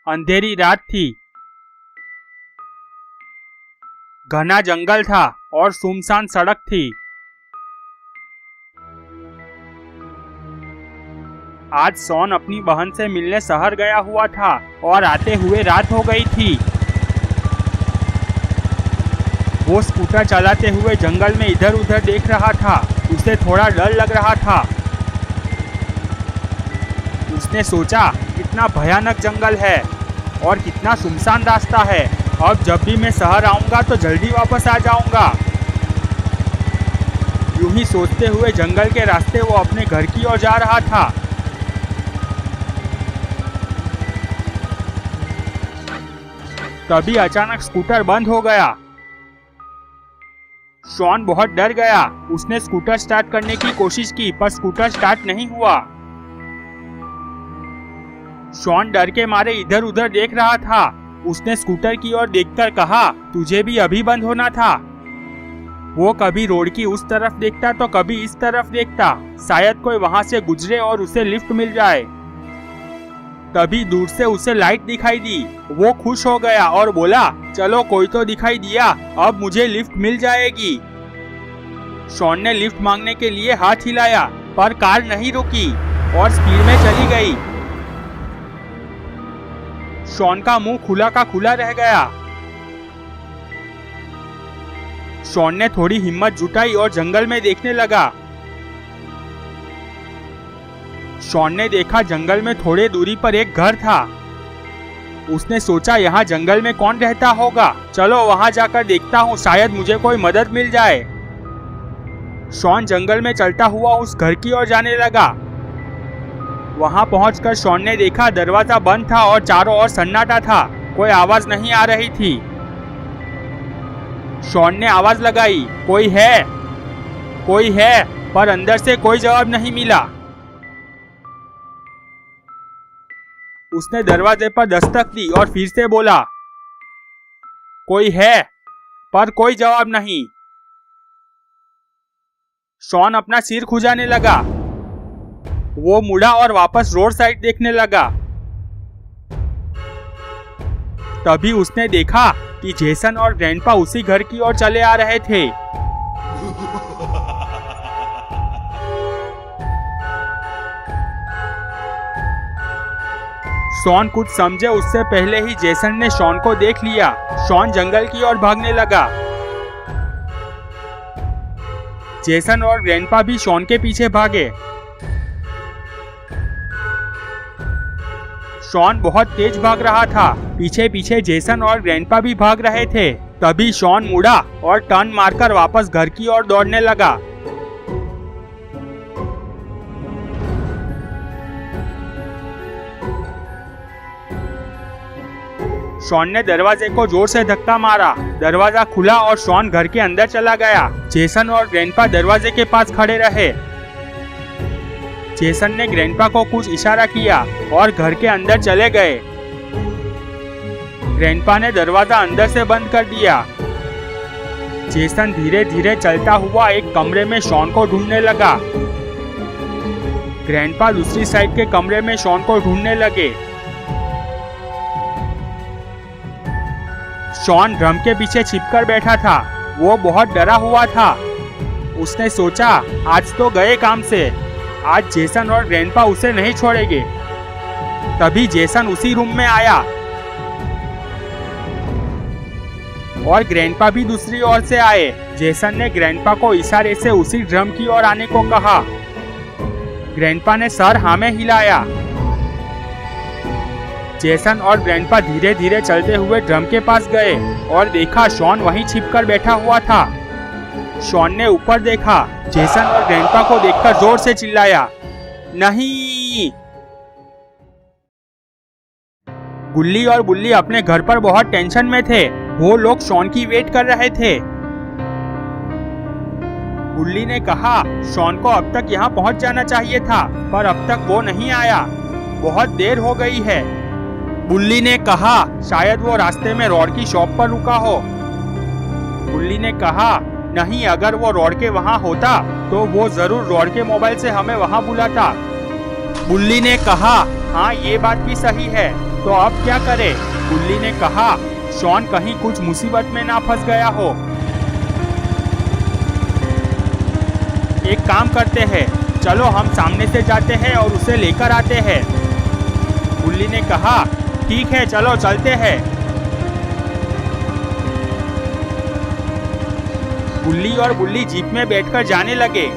अंधेरी रात थी। घना जंगल था और सुनसान सड़क थी। आज शॉन अपनी बहन से मिलने शहर गया हुआ था और आते हुए रात हो गई थी। वो स्कूटर चलाते हुए जंगल में इधर उधर देख रहा था। उसे थोड़ा डर लग रहा था। उसने सोचा, कितना भयानक जंगल है और कितना सुनसान रास्ता है। अब जब भी मैं शहर आऊंगा तो जल्दी वापस आ जाऊंगा। यूं ही सोचते हुए जंगल के रास्ते वो अपने घर की ओर जा रहा था। तभी अचानक स्कूटर बंद हो गया। शॉन बहुत डर गया। उसने स्कूटर स्टार्ट करने की कोशिश की पर स्कूटर स्टार्ट नहीं हुआ। शॉन डर के मारे इधर उधर देख रहा था। उसने स्कूटर की ओर देखकर कहा, तुझे भी अभी बंद होना था। वो कभी रोड की उस तरफ देखता तो कभी इस तरफ देखता, शायद कोई वहां से गुजरे और उसे लिफ्ट मिल जाए। तभी दूर से उसे लाइट दिखाई दी। वो खुश हो गया और बोला, चलो कोई तो दिखाई दिया, अब मुझे लिफ्ट मिल जाएगी। शॉन ने लिफ्ट मांगने के लिए हाथ हिलाया पर कार नहीं रुकी और स्पीड में चली गई। शॉन का मुंह खुला का खुला रह गया। शॉन ने थोड़ी हिम्मत जुटाई और जंगल में देखने लगा। शॉन ने देखा जंगल में थोड़े दूरी पर एक घर था। उसने सोचा, यहाँ जंगल में कौन रहता होगा, चलो वहां जाकर देखता हूँ, शायद मुझे कोई मदद मिल जाए। शॉन जंगल में चलता हुआ उस घर की ओर जाने लगा। वहां पहुंचकर शॉन ने देखा दरवाजा बंद था और चारों ओर सन्नाटा था। कोई आवाज नहीं आ रही थी। शॉन ने आवाज लगाई, कोई है, कोई है, पर अंदर से कोई जवाब नहीं मिला। उसने दरवाजे पर दस्तक दी और फिर से बोला, कोई है, पर कोई जवाब नहीं। शॉन अपना सिर खुजाने लगा। वो मुड़ा और वापस रोड साइड देखने लगा। तभी उसने देखा कि जेसन और ग्रैंडपा उसी घर की ओर चले आ रहे थे। शॉन कुछ समझे उससे पहले ही जेसन ने शॉन को देख लिया। शॉन जंगल की ओर भागने लगा। जेसन और ग्रैंडपा भी शॉन के पीछे भागे। शॉन बहुत तेज भाग रहा था। पीछे पीछे जेसन और ग्रैंडपा भी भाग रहे थे। तभी शॉन मुड़ा और टर्न मारकर वापस घर की ओर दौड़ने लगा। शॉन ने दरवाजे को जोर से धक्का मारा। दरवाजा खुला और शॉन घर के अंदर चला गया। जेसन और ग्रैंडपा दरवाजे के पास खड़े रहे। जेसन ने ग्रैंडपा को कुछ इशारा किया और घर के अंदर चले गए। ग्रैंडपा ने दरवाजा अंदर से बंद कर दिया। जेसन धीरे धीरे चलता हुआ एक कमरे में शॉन को ढूंढने लगा। ग्रैंडपा दूसरी साइड के कमरे में शॉन को ढूंढने लगे। शॉन ड्रम के पीछे छिपकर बैठा था। वो बहुत डरा हुआ था। उसने सोचा, आज तो गए काम से, आज जेसन और ग्रैंडपा उसे नहीं छोड़ेंगे। तभी जेसन उसी रूम में आया और ग्रैंडपा भी दूसरी ओर से आए। जेसन ने ग्रैंडपा को इशारे से उसी ड्रम की ओर आने को कहा। ग्रैंडपा ने सर हाँ में हिलाया। जेसन और ग्रैंडपा धीरे धीरे चलते हुए ड्रम के पास गए और देखा शॉन वहीं छिपकर बैठा हुआ था। शॉन ने ऊपर देखा। जेसन और ग्रैंडपा को देखकर जोर से चिल्लाया, नहीं। गुल्ली और बुल्ली अपने घर पर बहुत टेंशन में थे। वो लोग शॉन की वेट कर रहे थे। गुल्ली ने कहा, शॉन को अब तक यहाँ पहुँच जाना चाहिए था, पर अब तक वो नहीं आया। बहुत देर हो गई है। बुल्ली ने कहा, शायद वो रास्ते में रोड की शॉप पर रुका हो। बुल्ली ने कहा, नहीं, अगर वो रोड के वहाँ होता तो वो जरूर रोड के मोबाइल से हमें वहाँ बुलाता। बुल्ली ने कहा, हाँ ये बात भी सही है। तो अब क्या करे? गुल्ली ने कहा, शॉन कहीं कुछ मुसीबत में ना फंस गया हो। एक काम करते हैं, चलो हम सामने से जाते हैं और उसे लेकर आते हैं। गुल्ली ने कहा, ठीक है चलो चलते हैं। गुल्ली और बुल्ली जीप में बैठकर जाने लगे।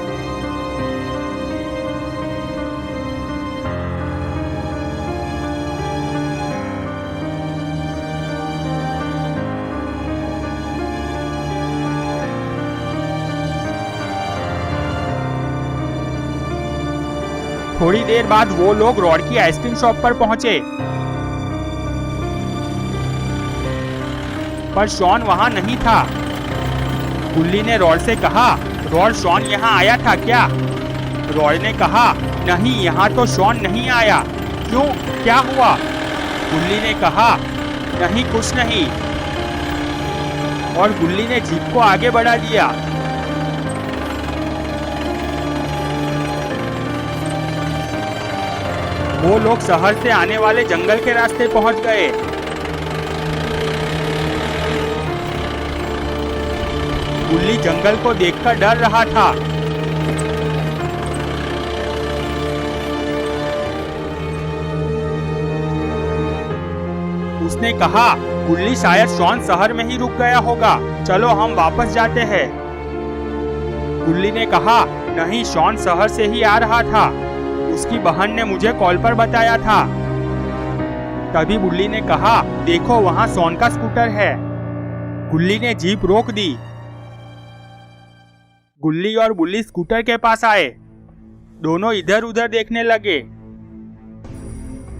थोड़ी देर बाद वो लोग रॉड की आइसक्रीम शॉप पर पहुंचे, पर शॉन वहां नहीं था। गुल्ली ने रॉड से कहा, रॉड शॉन यहाँ आया था क्या? रॉड ने कहा, नहीं यहाँ तो शॉन नहीं आया। क्यों, क्या हुआ? गुल्ली ने कहा, नहीं कुछ नहीं। और गुल्ली ने जीप को आगे बढ़ा दिया। वो लोग शहर से आने वाले जंगल के रास्ते पहुंच गए। गुल्ली जंगल को देखकर डर रहा था। उसने कहा, गुल्ली शायद शॉन शहर में ही रुक गया होगा, चलो हम वापस जाते हैं। गुल्ली ने कहा, नहीं शॉन शहर से ही आ रहा था, उसकी बहन ने मुझे कॉल पर बताया था। तभी गुल्ली ने कहा, देखो वहां शॉन का स्कूटर है। गुल्ली ने जीप रोक दी। गुल्ली और बुल्ली स्कूटर के पास आए। दोनों इधर उधर देखने लगे।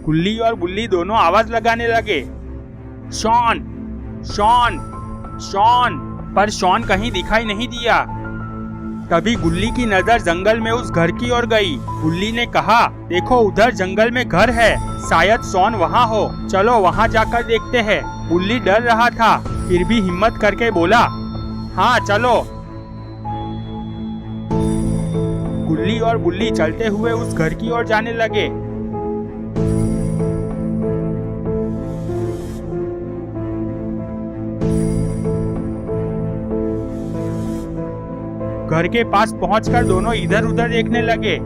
गुल्ली और बुल्ली दोनों आवाज लगाने लगे, शॉन शॉन शॉन, पर शॉन कहीं दिखाई नहीं दिया। तभी गुल्ली की नजर जंगल में उस घर की ओर गई। गुल्ली ने कहा, देखो उधर जंगल में घर है, शायद शॉन वहाँ हो, चलो वहाँ जाकर देखते हैं। गुल्ली डर रहा था, फिर भी हिम्मत करके बोला, हाँ चलो। गुल्ली और बुल्ली चलते हुए उस घर की ओर जाने लगे। घर के पास पहुंचकर दोनों इधर उधर देखने लगे।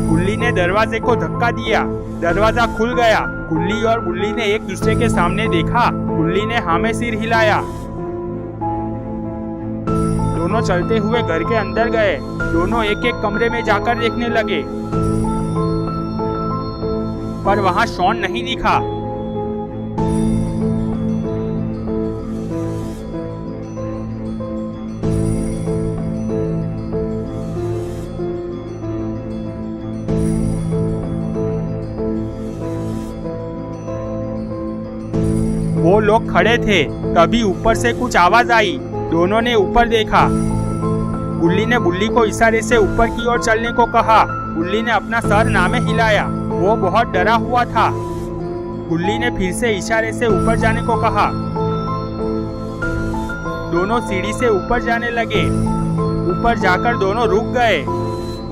गुल्ली ने दरवाजे को धक्का दिया, दरवाजा खुल गया। गुल्ली और बुल्ली ने एक दूसरे के सामने देखा। गुल्ली ने हाँ में सिर हिलाया। दोनों चलते हुए घर के अंदर गए। दोनों एक एक कमरे में जाकर देखने लगे, पर वहां शॉन नहीं दिखा। वो लोग खड़े थे, तभी ऊपर से कुछ आवाज आई। दोनों ने ऊपर देखा। गुल्ली ने बुल्ली को इशारे से ऊपर की ओर चलने को कहा। गुल्ली ने अपना सर ना में हिलाया, वो बहुत डरा हुआ था। गुल्ली ने फिर से इशारे से ऊपर जाने को कहा। दोनों सीढ़ी से ऊपर जाने लगे। ऊपर जाकर दोनों रुक गए।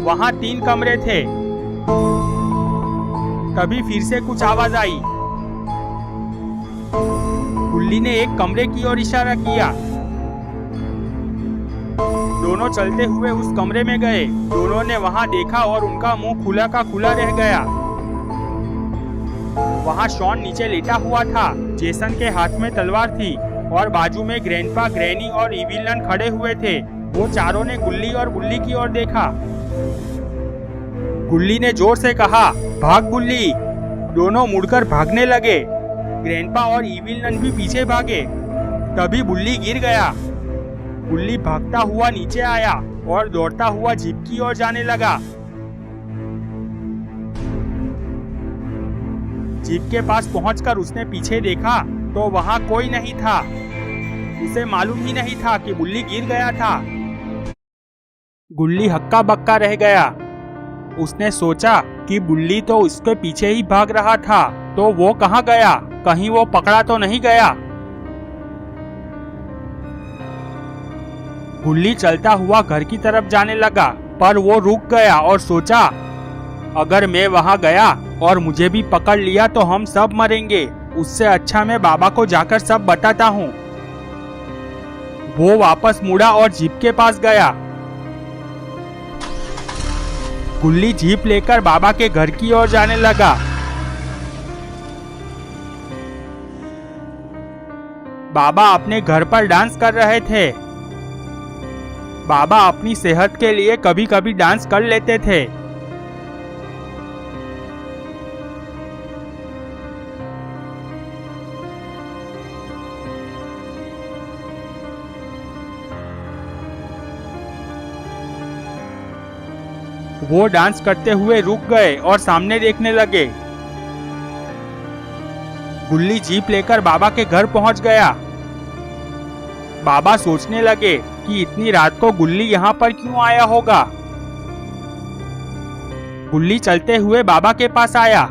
वहां 3 कमरे थे। तभी फिर से कुछ आवाज आई। गुल्ली ने एक कमरे की ओर इशारा किया। दोनों चलते हुए उस कमरे में गए। दोनों ने वहां देखा और उनका मुंह खुला का खुला रह गया। वहां शॉन नीचे लेटा हुआ था। जेसन के हाथ में तलवार थी और बाजू में ग्रैंडपा, ग्रैनी और इविलन खड़े हुए थे। वो चारों ने गुल्ली और बुल्ली की ओर देखा। गुल्ली ने जोर से कहा, भाग बुल्ली। दोनों मुड़कर भागने लगे। ग्रैंडपा और इविलन भी पीछे भागे। तभी बुल्ली गिर गया। बुल्ली भागता हुआ नीचे आया और दौड़ता हुआ जीप की ओर जाने लगा। जीप के पास पहुंचकर उसने पीछे देखा तो वहां कोई नहीं था। उसे मालूम ही नहीं था कि बुल्ली गिर गया था। गुल्ली हक्का बक्का रह गया। उसने सोचा कि बुल्ली तो उसके पीछे ही भाग रहा था, तो वो कहाँ गया? कहीं वो पकड़ा तो नहीं गया? गुल्ली चलता हुआ घर की तरफ जाने लगा, पर वो रुक गया और सोचा, अगर मैं वहाँ गया और मुझे भी पकड़ लिया तो हम सब मरेंगे। उससे अच्छा मैं बाबा को जाकर सब बताता हूँ। वो वापस मुड़ा और जीप के पास गया। गुल्ली जीप लेकर बाबा के घर की ओर जाने लगा। बाबा अपने घर पर डांस कर रहे थे। बाबा अपनी सेहत के लिए कभी कभी डांस कर लेते थे। वो डांस करते हुए रुक गए और सामने देखने लगे। गुल्ली जीप लेकर बाबा के घर पहुंच गया। बाबा सोचने लगे कि इतनी रात को गुल्ली यहाँ पर क्यों आया होगा। गुल्ली चलते हुए बाबा के पास आया।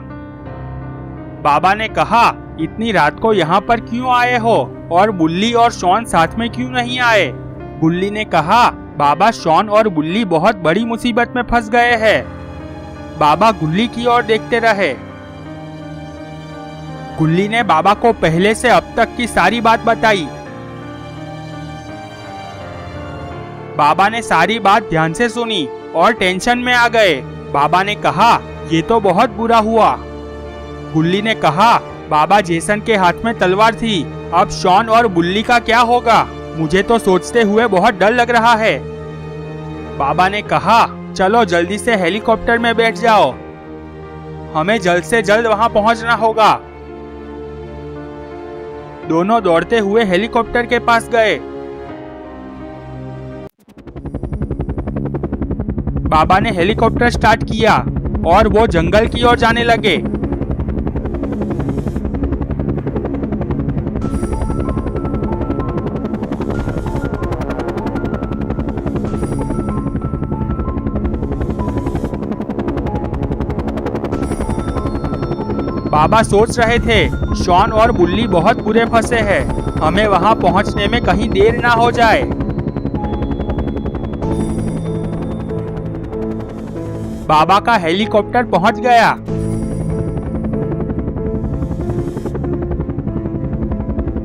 बाबा ने कहा, इतनी रात को यहाँ पर क्यों आए हो और बुल्ली और शॉन साथ में क्यों नहीं आए? गुल्ली ने कहा, बाबा शॉन और बुल्ली बहुत बड़ी मुसीबत में फंस गए हैं। बाबा गुल्ली की ओर देखते रहे। गुल्ली ने बाबा को पहले से अब तक की सारी बात बताई। बाबा ने सारी बात ध्यान से सुनी और टेंशन में आ गए। बाबा ने कहा, ये तो बहुत बुरा हुआ। गुल्ली ने कहा, बाबा जेसन के हाथ में तलवार थी, अब शॉन और बुल्ली का क्या होगा? मुझे तो सोचते हुए बहुत डर लग रहा है। बाबा ने कहा, चलो जल्दी से हेलीकॉप्टर में बैठ जाओ, हमें जल्द से जल्द वहां पहुंचना होगा। दोनों दौड़ते हुए हेलीकॉप्टर के पास गए। बाबा ने हेलीकॉप्टर स्टार्ट किया और वो जंगल की ओर जाने लगे। बाबा सोच रहे थे, शॉन और बुल्ली बहुत बुरे फंसे हैं, हमें वहां पहुंचने में कहीं देर ना हो जाए। बाबा का हेलीकॉप्टर पहुंच गया।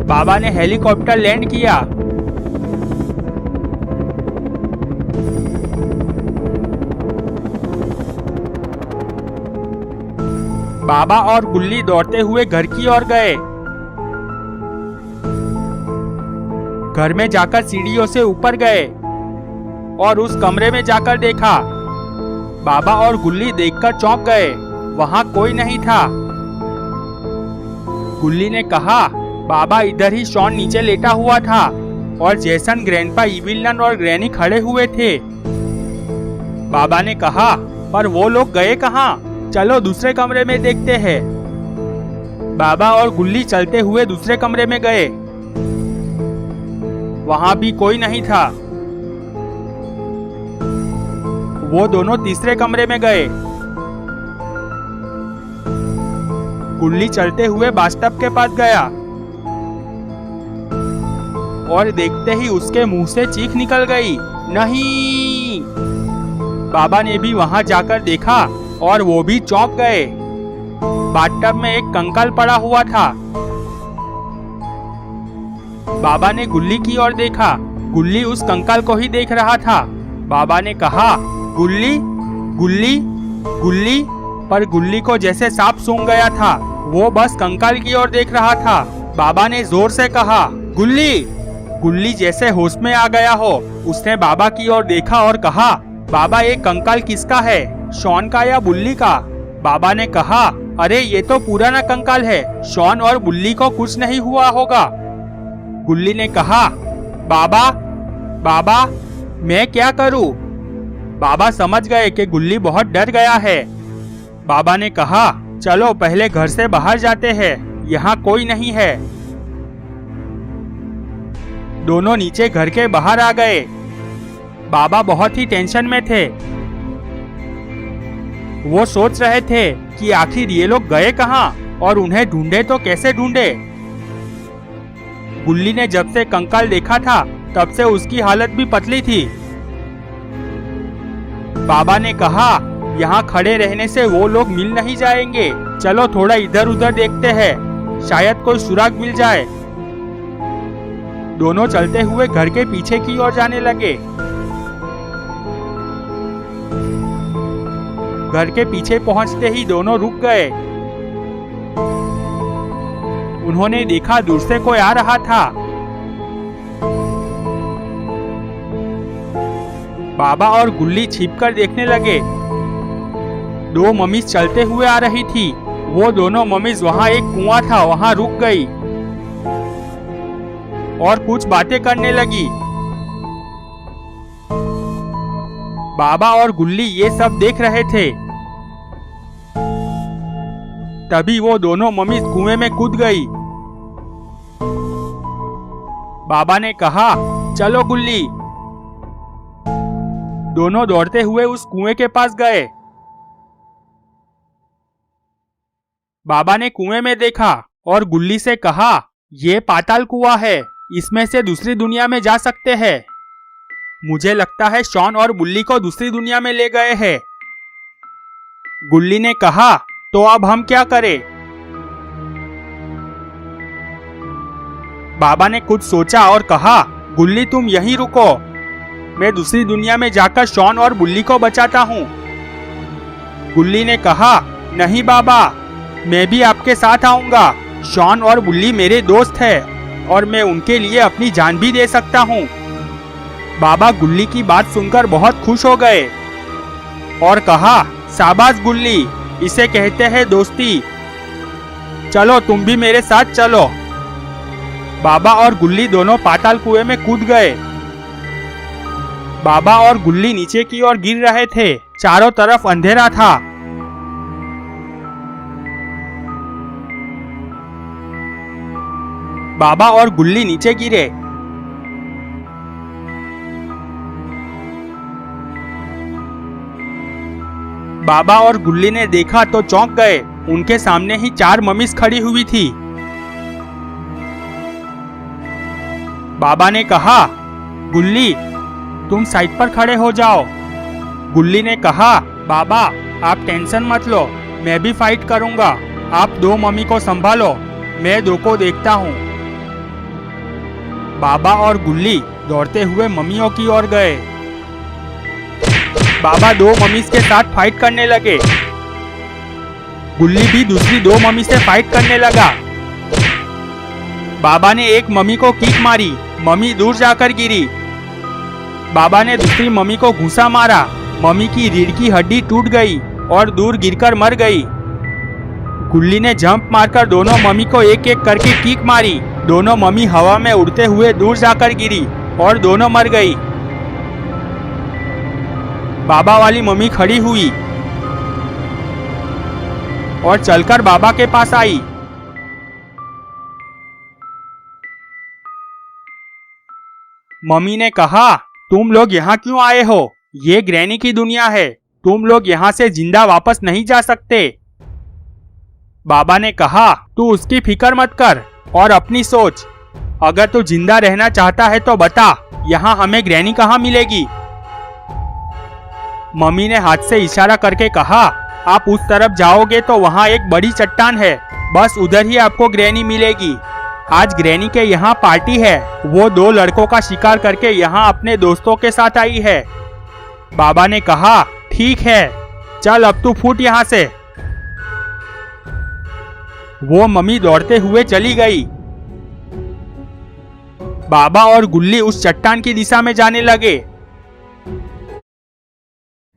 बाबा ने हेलीकॉप्टर लैंड किया। बाबा और गुल्ली दौड़ते हुए घर की ओर गए। घर में जाकर सीढ़ियों से ऊपर गए और उस कमरे में जाकर देखा। बाबा और गुल्ली देखकर चौंक गए, वहां कोई नहीं था। गुल्ली ने कहा, बाबा इधर ही शॉन नीचे लेटा हुआ था और जेसन, ग्रैंडपा, इविलन और ग्रैनी खड़े हुए थे। बाबा ने कहा, पर वो लोग गए कहाँ? चलो दूसरे कमरे में देखते हैं। बाबा और गुल्ली चलते हुए दूसरे कमरे में गए। वहां भी कोई नहीं था। वो दोनों तीसरे कमरे में गए। गुल्ली चलते हुए बाथटब के पास गया और देखते ही उसके मुंह से चीख निकल गई, नहीं! बाबा ने भी वहां जाकर देखा और वो भी चौंक गए। बाथटब में एक कंकाल पड़ा हुआ था। बाबा ने गुल्ली की ओर देखा। गुल्ली उस कंकाल को ही देख रहा था। बाबा ने कहा, गुल्ली, गुल्ली, गुल्ली, पर गुल्ली को जैसे सांप सूंघ गया था। वो बस कंकाल की ओर देख रहा था। बाबा ने जोर से कहा, गुल्ली! गुल्ली जैसे होश में आ गया हो, उसने बाबा की ओर देखा और कहा, बाबा ये कंकाल किसका है, शॉन का या बुल्ली का? बाबा ने कहा, अरे ये तो पुराना कंकाल है, शॉन और बुल्ली को कुछ नहीं हुआ होगा। गुल्ली ने कहा, बाबा, बाबा, मैं क्या करूं? बाबा समझ गए कि गुल्ली बहुत डर गया है। बाबा ने कहा, चलो पहले घर से बाहर जाते हैं, यहाँ कोई नहीं है। दोनों नीचे घर के बाहर आ गए। बाबा बहुत ही टेंशन में थे। वो सोच रहे थे कि आखिर ये लोग गए कहाँ और उन्हें ढूंढे तो कैसे ढूंढे। गुल्ली ने जब से कंकाल देखा था तब से उसकी हालत भी पतली थी। बाबा ने कहा, यहाँ खड़े रहने से वो लोग मिल नहीं जाएंगे। चलो थोड़ा इधर उधर देखते हैं, शायद कोई सुराग मिल जाए। दोनों चलते हुए घर के पीछे की ओर जाने लगे। घर के पीछे पहुंचते ही दोनों रुक गए। उन्होंने देखा दूर से कोई आ रहा था। बाबा और गुल्ली छिपकर देखने लगे। दो मम्मीज चलते हुए आ रही थी। वो दोनों मम्मीज वहां एक कुआं था वहां रुक गई और कुछ बातें करने लगी। बाबा और गुल्ली ये सब देख रहे थे। तभी वो दोनों मम्मीज कुएं में कूद गई। बाबा ने कहा, चलो गुल्ली। दोनों दौड़ते हुए उस कुएं के पास गए। बाबा ने कुएं में देखा और गुल्ली से कहा, ये पाताल कुआं है, इसमें से दूसरी दुनिया में जा सकते हैं। मुझे लगता है शॉन और बुल्ली को दूसरी दुनिया में ले गए हैं। गुल्ली ने कहा, तो अब हम क्या करें? बाबा ने कुछ सोचा और कहा, गुल्ली तुम यहीं रुको, मैं दूसरी दुनिया में जाकर शॉन और बुल्ली को बचाता हूँ। गुल्ली ने कहा, नहीं बाबा, मैं भी आपके साथ आऊंगा। शॉन और बुल्ली मेरे दोस्त हैं और मैं उनके लिए अपनी जान भी दे सकता हूँ। बाबा गुल्ली की बात सुनकर बहुत खुश हो गए और कहा, शाबाश गुल्ली, इसे कहते हैं दोस्ती। चलो तुम भी मेरे साथ चलो। बाबा और गुल्ली दोनों पाताल कुएं में कूद गए। बाबा और गुल्ली नीचे की ओर गिर रहे थे। चारों तरफ अंधेरा था। बाबा और गुल्ली नीचे गिरे। बाबा और गुल्ली ने देखा तो चौंक गए। उनके सामने ही चार मम्मीज खड़ी हुई थी। बाबा ने कहा, गुल्ली तुम साइड पर खड़े हो जाओ। गुल्ली ने कहा, बाबा आप टेंशन मत लो, मैं भी फाइट करूंगा। आप दो मम्मी को संभालो, मैं दो को देखता हूँ। बाबा और गुल्ली दौड़ते हुए मम्मियों की ओर गए। बाबा दो मम्मीज के साथ फाइट करने लगे। गुल्ली भी दूसरी दो मम्मी से फाइट करने लगा। बाबा ने एक मम्मी को किक मारी, मम्मी दूर जाकर गिरी। बाबा ने दूसरी मम्मी को घूंसा मारा, मम्मी की रीढ़ की हड्डी टूट गई और दूर गिरकर मर गई। गुल्ली ने जंप मारकर दोनों मम्मी को एक एक करके किक मारी। दोनों मम्मी हवा में उड़ते हुए दूर जाकर गिरी और दोनों मर गई। बाबा वाली मम्मी खड़ी हुई और चलकर बाबा के पास आई। मम्मी ने कहा, तुम लोग यहाँ क्यों आए हो? ये ग्रैनी की दुनिया है, तुम लोग यहाँ से जिंदा वापस नहीं जा सकते। बाबा ने कहा, तू उसकी फिक्र मत कर और अपनी सोच। अगर तू जिंदा रहना चाहता है तो बता, यहाँ हमें ग्रैनी कहाँ मिलेगी? मम्मी ने हाथ से इशारा करके कहा, आप उस तरफ जाओगे तो वहाँ एक बड़ी चट्टान है, बस उधर ही आपको ग्रैनी मिलेगी। आज ग्रैनी के यहाँ पार्टी है। वो दो लड़कों का शिकार करके यहाँ अपने दोस्तों के साथ आई है। बाबा ने कहा, ठीक है, चल अब तू फूट यहाँ से। वो मम्मी दौड़ते हुए चली गई। बाबा और गुल्ली उस चट्टान की दिशा में जाने लगे।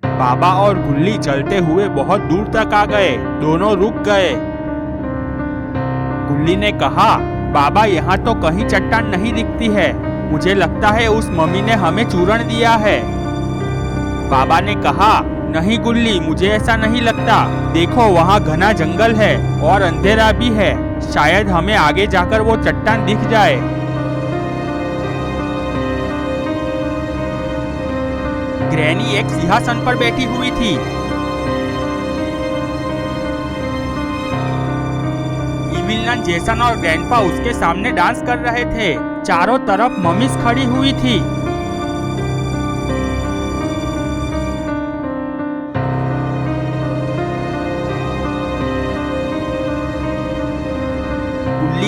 बाबा और गुल्ली चलते हुए बहुत दूर तक आ गए। दोनों रुक गए। गुल्ली ने कहा, बाबा यहाँ तो कहीं चट्टान नहीं दिखती है, मुझे लगता है उस मम्मी ने हमें चूरण दिया है। बाबा ने कहा, नहीं गुल्ली, मुझे ऐसा नहीं लगता। देखो वहाँ घना जंगल है और अंधेरा भी है, शायद हमें आगे जाकर वो चट्टान दिख जाए। ग्रैनी एक सिंहासन पर बैठी हुई थी। इविल जेसन और ग्रैंडपा उसके सामने डांस कर रहे थे। चारों तरफ मम्मीज खड़ी हुई थी।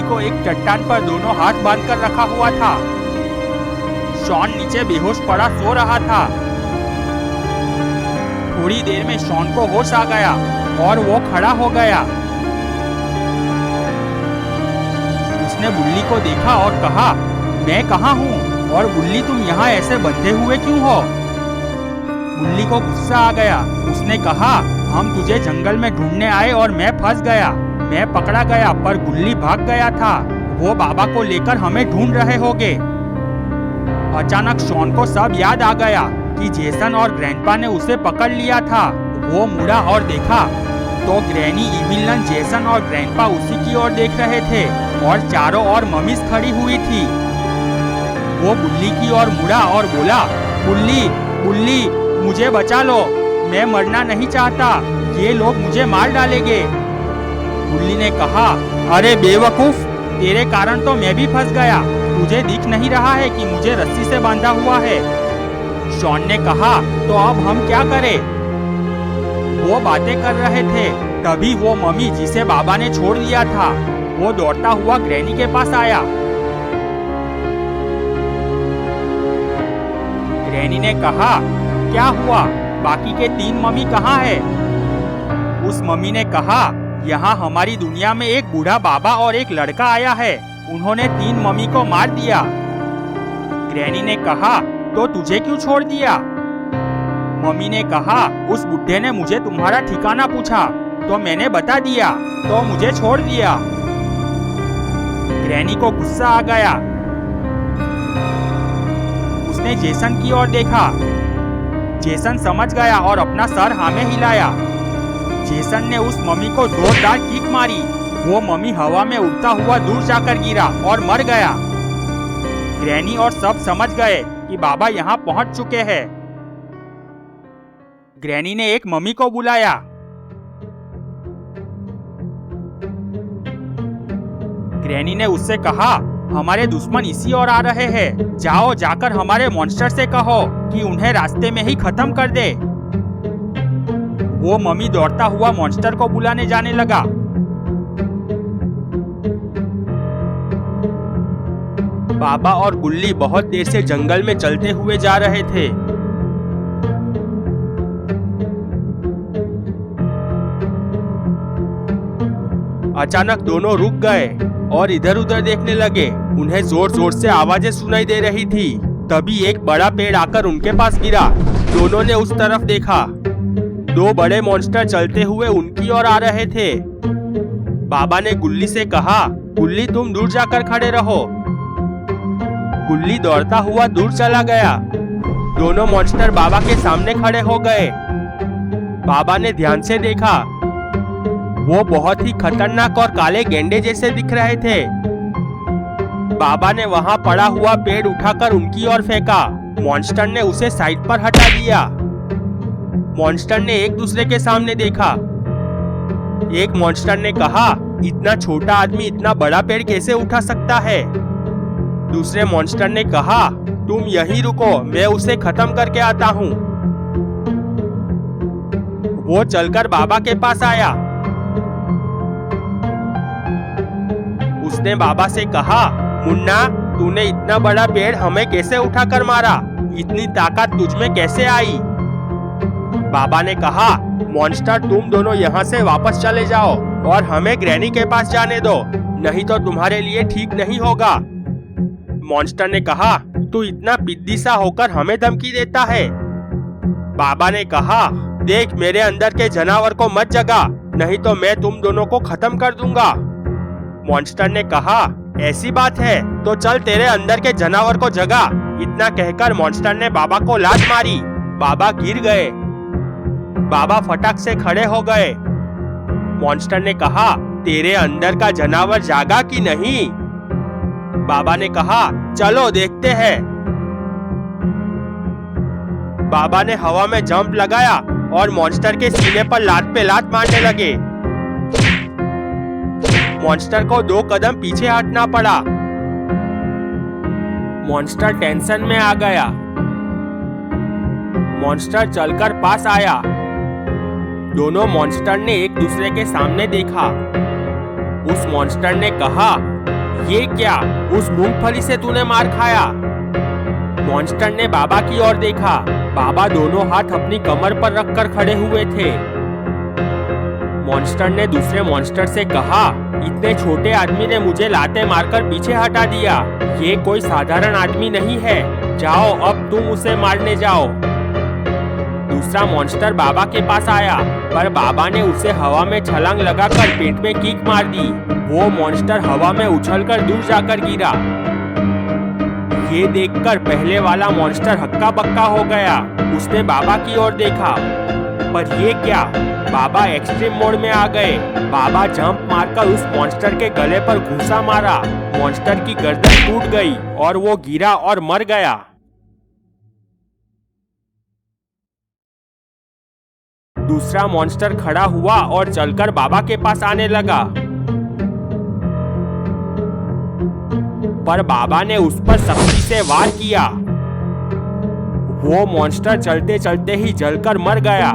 को एक चट्टान पर दोनों हाथ बांधकर रखा हुआ था। शॉन नीचे बेहोश पड़ा सो रहा था। थोड़ी देर में शॉन को होश आ गया और वो खड़ा हो गया। उसने बुल्ली को देखा और कहा, मैं कहाँ हूँ और बुल्ली तुम यहाँ ऐसे बंधे हुए क्यों हो? बुल्ली को गुस्सा आ गया। उसने कहा, हम तुझे जंगल में ढूंढने आए और मैं फंस गया। मैं पकड़ा गया पर गुल्ली भाग गया था। वो बाबा को लेकर हमें ढूंढ रहे होंगे। अचानक शॉन को सब याद आ गया कि जेसन और ग्रैंडपा ने उसे पकड़ लिया था। वो मुड़ा और देखा तो ग्रैनी, इविलन, जेसन और ग्रैंडपा उसी की ओर देख रहे थे और चारों ओर मम्मीज खड़ी हुई थी। वो बुल्ली की ओर मुड़ा और बोला, बुल्ली, बुल्ली, मुझे बचा लो, मैं मरना नहीं चाहता, ये लोग मुझे मार डालेंगे। बुल्ली ने कहा, अरे बेवकूफ, तेरे कारण तो मैं भी फंस गया। तुझे दिख नहीं रहा है कि मुझे रस्सी से बांधा हुआ है? शॉन ने कहा, तो अब हम क्या करें? वो बातें कर रहे थे तभी वो मम्मी जिसे बाबा ने छोड़ दिया था वो दौड़ता हुआ ग्रैनी के पास आया। ग्रैनी ने कहा, क्या हुआ? बाकी के 3 मम्मी कहाँ है? उस मम्मी ने कहा, यहाँ हमारी दुनिया में एक बूढ़ा बाबा और एक लड़का आया है। उन्होंने 3 मम्मी को मार दिया। ग्रैनी ने कहा, तो तुझे क्यों छोड़ दिया? मम्मी ने कहा, उस बुढ़े ने मुझे तुम्हारा ठिकाना पूछा तो मैंने बता दिया तो मुझे छोड़ दिया। ग्रैनी को गुस्सा आ गया। उसने जेसन की ओर देखा। जेसन समझ गया और अपना सर हाँ में हिलाया। जेसन ने उस मम्मी को जोरदार किक मारी। वो मम्मी हवा में उड़ता हुआ दूर जाकर गिरा और मर गया। ग्रैनी और सब समझ गए कि बाबा यहाँ पहुँच चुके हैं। ग्रैनी ने एक मम्मी को बुलाया। ग्रैनी ने उससे कहा, हमारे दुश्मन इसी ओर आ रहे हैं। जाओ, जाकर हमारे मॉन्स्टर से कहो कि उन्हें रास्ते में ही खत्म कर दे। वो मम्मी दौड़ता हुआ मॉन्स्टर को बुलाने जाने लगा। बाबा और गुल्ली बहुत देर से जंगल में चलते हुए जा रहे थे। अचानक दोनों रुक गए और इधर उधर देखने लगे। उन्हें जोर जोर से आवाजें सुनाई दे रही थी। तभी एक बड़ा पेड़ आकर उनके पास गिरा। दोनों ने उस तरफ देखा। 2 बड़े मॉन्स्टर चलते हुए उनकी ओर आ रहे थे। बाबा ने गुल्ली से कहा, गुल्ली तुम दूर जाकर खड़े रहो। गुल्ली दौड़ता हुआ दूर चला गया। दोनों मॉन्स्टर बाबा के सामने खड़े हो गए। बाबा ने ध्यान से देखा। वो बहुत ही खतरनाक और काले गेंडे जैसे दिख रहे थे। बाबा ने वहां पड़ा हुआ पेड़ उठाकर उनकी ओर फेंका। मॉन्स्टर ने उसे साइड पर हटा दिया। मॉन्स्टर ने एक दूसरे के सामने देखा। एक मॉन्स्टर ने कहा, इतना छोटा आदमी इतना बड़ा पेड़ कैसे उठा सकता है? दूसरे मॉन्स्टर ने कहा, तुम यहीं रुको, मैं उसे खत्म करके आता हूँ। वो चलकर बाबा के पास आया। उसने बाबा से कहा, मुन्ना, तूने इतना बड़ा पेड़ हमें कैसे उठाकर मारा? इतनी ताकत तुझमें कैसे आई? बाबा ने कहा, मॉन्स्टर तुम दोनों यहाँ से वापस चले जाओ और हमें ग्रैनी के पास जाने दो, नहीं तो तुम्हारे लिए ठीक नहीं होगा। मॉन्स्टर ने कहा, तू इतना पिद्दी सा होकर हमें धमकी देता है? बाबा ने कहा, देख, मेरे अंदर के जानवर को मत जगा, नहीं तो मैं तुम दोनों को खत्म कर दूंगा। मॉन्स्टर ने कहा, ऐसी बात है तो चल तेरे अंदर के जानवर को जगा। इतना कहकर मॉन्स्टर ने बाबा को लात मारी। बाबा गिर गए। बाबा फटाक से खड़े हो गए। मॉन्स्टर ने कहा, तेरे अंदर का जानवर जागा कि नहीं? बाबा ने कहा, चलो देखते हैं। बाबा ने हवा में जंप लगाया और मॉन्स्टर के सीने पर लात पे लात मारने लगे। मॉन्स्टर को 2 कदम पीछे हटना पड़ा। मॉन्स्टर टेंशन में आ गया। मॉन्स्टर चलकर पास आया। दोनों मॉन्स्टर ने एक दूसरे के सामने देखा। उस मॉन्स्टर ने कहा, ये क्या? उस मूंगफली से तूने मार खाया? मॉन्स्टर ने बाबा की ओर देखा। बाबा दोनों हाथ अपनी कमर पर रखकर खड़े हुए थे। मॉन्स्टर ने दूसरे मॉन्स्टर से कहा, इतने छोटे आदमी ने मुझे लाते मारकर पीछे हटा दिया। ये कोई साधारण आदमी नहीं है। जाओ, अब तुम उसे मारने जाओ। दूसरा मॉन्स्टर बाबा के पास आया, पर बाबा ने उसे हवा में छलांग लगाकर पेट में किक मार दी। वो मॉन्स्टर हवा में उछलकर दूर जाकर गिरा। ये देखकर पहले वाला मॉन्स्टर हक्का बक्का हो गया। उसने बाबा की ओर देखा, पर ये क्या? बाबा एक्सट्रीम मोड में आ गए। बाबा जंप मारकर उस मॉन्स्टर के गले पर घूंसा मारा। मॉन्स्टर की गर्दन टूट गई और वो गिरा और मर गया। दूसरा मॉन्स्टर खड़ा हुआ और चलकर बाबा के पास आने लगा, पर बाबा ने उस पर सख्ती से वार किया। वो मॉन्स्टर चलते चलते ही जलकर मर गया।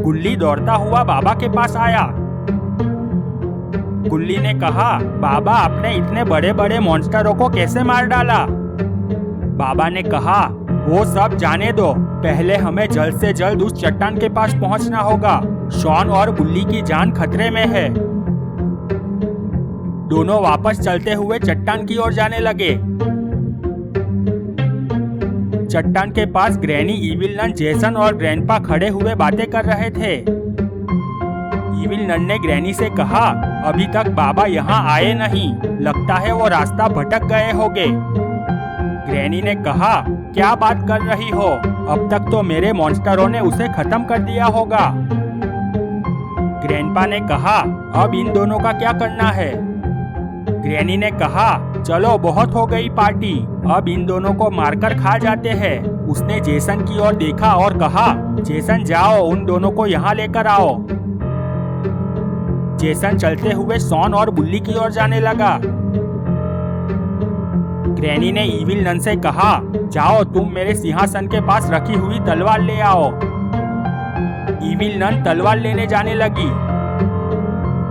गुल्ली दौड़ता हुआ बाबा के पास आया। गुल्ली ने कहा, बाबा आपने इतने बड़े बड़े मॉन्स्टरों को कैसे मार डाला? बाबा ने कहा, वो सब जाने दो, पहले हमें जल्द से जल्द उस चट्टान के पास पहुंचना होगा। शॉन और गुल्ली की जान खतरे में है। दोनों वापस चलते हुए चट्टान की ओर जाने लगे। चट्टान के पास ग्रैनी, इविल नन, जेसन और ग्रैंडपा खड़े हुए बातें कर रहे थे। इविल नन ने ग्रैनी से कहा, अभी तक बाबा यहाँ आए नहीं, लगता है वो रास्ता भटक गए होंगे। ग्रैनी ने कहा, क्या बात कर रही हो? अब तक तो मेरे मॉन्स्टरों ने उसे खत्म कर दिया होगा। ग्रैंडपा ने कहा, अब इन दोनों का क्या करना है? ग्रैनी ने कहा, चलो बहुत हो गई पार्टी, अब इन दोनों को मारकर खा जाते हैं। उसने जेसन की ओर देखा और कहा, जेसन जाओ, उन दोनों को यहाँ लेकर आओ। जेसन चलते हुए शॉन और बुल्ली की ओर जाने लगा। ग्रैनी ने इविल नन से कहा, जाओ, तुम मेरे सिंहासन के पास रखी हुई तलवार ले आओ। इविल नन तलवार लेने जाने लगी।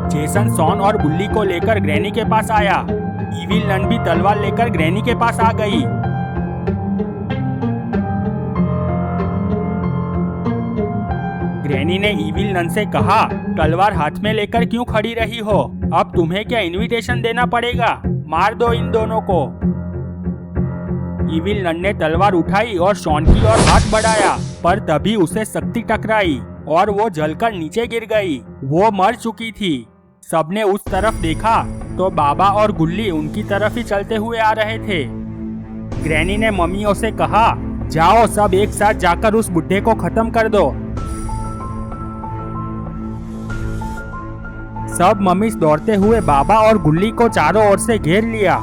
जेसन शॉन और बुल्ली को लेकर ग्रैनी के पास आया। इविल नन भी तलवार लेकर ग्रैनी के पास आ गई। ग्रैनी ने इविल नन से कहा, तलवार हाथ में लेकर क्यों खड़ी रही हो? अब तुम्हें क्या इनविटेशन देना पड़ेगा? मार दो इन दोनों को। इविल नन ने तलवार उठाई और शॉन की ओर हाथ बढ़ाया, पर तभी उसे शक्ति टकराई और वो जलकर नीचे गिर गई। वो मर चुकी थी। सबने उस तरफ देखा तो बाबा और गुल्ली उनकी तरफ ही चलते हुए आ रहे थे। ग्रैनी ने मम्मियों से कहा, जाओ, सब एक साथ जाकर उस बुड्ढे को खत्म कर दो। सब मम्मीज दौड़ते हुए बाबा और गुल्ली को चारों ओर से घेर लिया।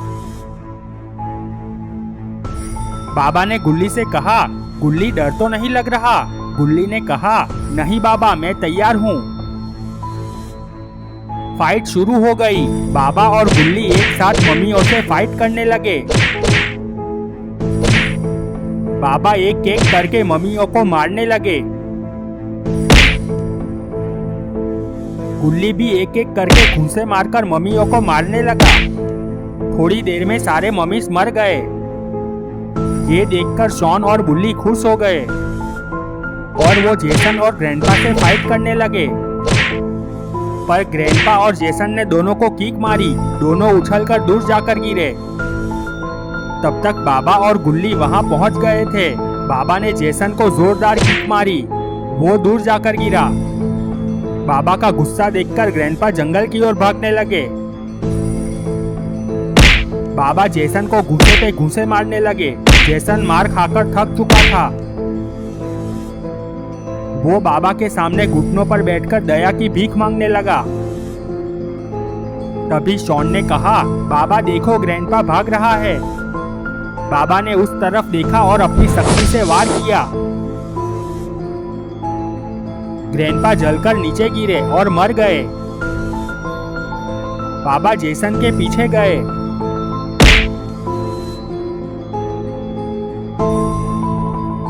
बाबा ने गुल्ली से कहा, गुल्ली, डर तो नहीं लग रहा? गुल्ली ने कहा, नहीं बाबा, मैं तैयार हूँ। फाइट शुरू हो गई। बाबा और गुल्ली एक साथ मम्मियों से फाइट करने लगे। बाबा एक एक करके मम्मियों को मारने लगे। गुल्ली भी एक एक करके घूंसे मारकर मम्मियों को मारने लगा। थोड़ी देर में सारे मम्मीज मर गए। ये देखकर शॉन और बुल्ली खुश हो गए और वो जेसन और ग्रैंडपा से फाइट करने लगे, पर ग्रैंडपा और जेसन ने दोनों को किक मारी। दोनों उछलकर दूर जाकर गिरे। तब तक बाबा और गुल्ली वहां पहुंच गए थे। बाबा ने जेसन को जोरदार किक मारी। वो दूर जाकर गिरा। बाबा का गुस्सा देखकर ग्रैंडपा जंगल की ओर भागने लगे। बाबा जेसन को घूंसे पे घूंसे मारने लगे। जेसन मार खाकर थक चुका था। वो बाबा के सामने घुटनों पर बैठकर दया की भीख मांगने लगा। तभी शॉन ने कहा, बाबा देखो, ग्रैंडपा भाग रहा है। बाबा ने उस तरफ देखा और अपनी शक्ति से वार किया। ग्रैंडपा जलकर नीचे गिरे और मर गए। बाबा जेसन के पीछे गए।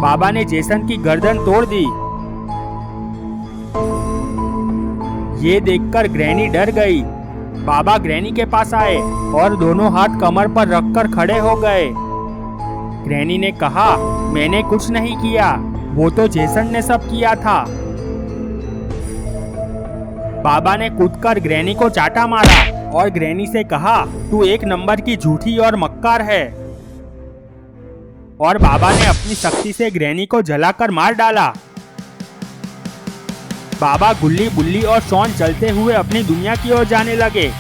बाबा ने जेसन की गर्दन तोड़ दी। ये देखकर ग्रैनी डर गई। बाबा ग्रैनी के पास आए और दोनों हाथ कमर पर रखकर खड़े हो गए। ग्रैनी ने कहा, मैंने कुछ नहीं किया, वो तो जेसन ने सब किया था। बाबा ने कूदकर ग्रैनी को चाटा मारा और ग्रैनी से कहा, तू एक नंबर की झूठी और मक्कार है। और बाबा ने अपनी शक्ति से ग्रैनी को जलाकर मार डाला। बाबा गुल्ली, बुल्ली और शॉन चलते हुए अपनी दुनिया की ओर जाने लगे।